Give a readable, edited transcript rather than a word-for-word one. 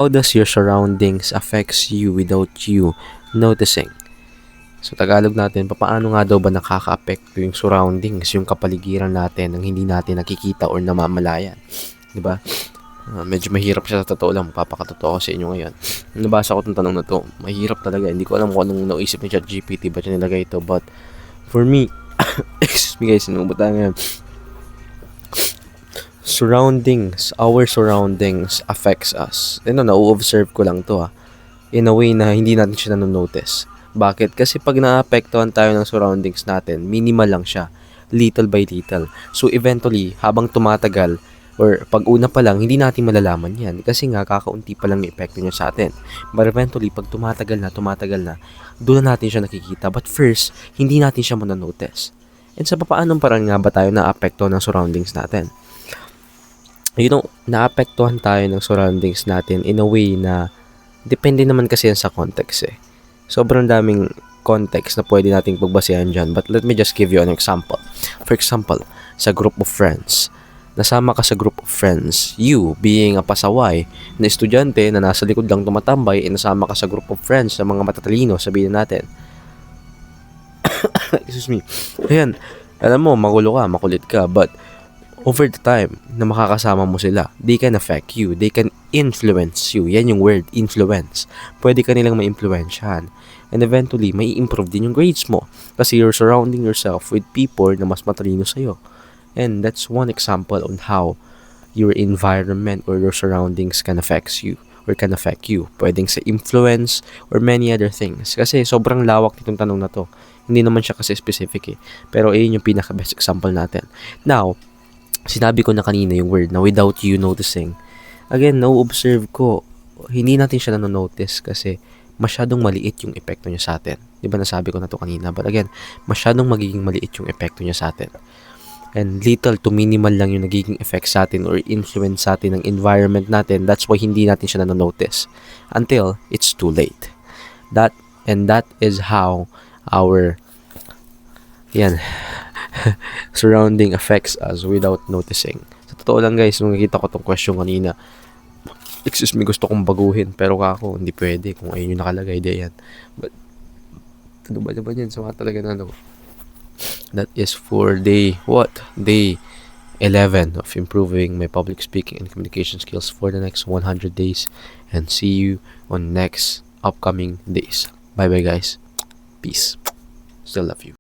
How does your surroundings affects you without you noticing? So Tagalog natin, papaano nga daw ba nakakaapekto yung surroundings, yung kapaligiran natin ng hindi natin nakikita or namamalayan? 'Di ba? Medyo mahirap siya sa totoo lang, magpapakatotoo ko sa inyo ngayon. Nung nabasa ko 'tong tanong na 'to, mahirap talaga. Hindi ko alam kung anong naisip ni ChatGPT ba't niya nilagay ito, but for me, excuse me guys, sinubot tayo ngayon. Our surroundings affects us. Na-observe ko lang to in a way na hindi natin siya nanonotice. Bakit? Kasi pag naapektuhan tayo ng surroundings natin, minimal lang siya. Little by little. So eventually, habang tumatagal, or pag una pa lang, hindi natin malalaman yan. Kasi nga, kakaunti pa lang yung epekto niya sa atin. But eventually, pag tumatagal na, doon na natin siya nakikita. But first, hindi natin siya mananotice. And sa papaanong parang nga ba tayo naapektuhan ng surroundings natin? Naapektuhan tayo ng surroundings natin in a way na depende naman kasi yan sa context Sobrang daming context na pwede nating pagbasehan dyan. But let me just give you an example. For example, sa group of friends. Nasama ka sa group of friends. You, being a pasaway na estudyante na nasa likod lang tumatambay, nasama ka sa group of friends na mga matatalino, sabihin natin. Excuse me. Ayan, alam mo, magulo ka, makulit ka, but over the time na makakasama mo sila, they can affect you. They can influence you. Yan yung word, influence. Pwede ka nilang ma-influensyahan. And eventually, may improve din yung grades mo. Kasi you're surrounding yourself with people na mas matalino sa'yo. And that's one example on how your environment or your surroundings can affect you. Pwedeng sa influence or many other things. Kasi sobrang lawak nitong tanong na to. Hindi naman siya kasi specific Pero ayun yung pinaka-best example natin. Now, sinabi ko na kanina yung word na without you noticing. Again, na-observe ko, hindi natin siya nanonotice kasi masyadong maliit yung epekto niya sa atin. Di ba nasabi ko na to kanina? But again, masyadong magiging maliit yung epekto niya sa atin. And little to minimal lang yung nagiging effect sa atin or influence sa atin ng environment natin. That's why hindi natin siya nanonotice until it's too late. That is how our surrounding affects us without noticing. Sa totoo lang guys, nung nakita ko tong question kanina, excuse me, gusto kong baguhin, pero kako, hindi pwede kung ayun yung nakalagay diyan. But, ano ba yan? Sama talaga na That is for day 11 of improving my public speaking and communication skills for the next 100 days. And see you on next upcoming days. Bye bye guys. Peace. Still love you.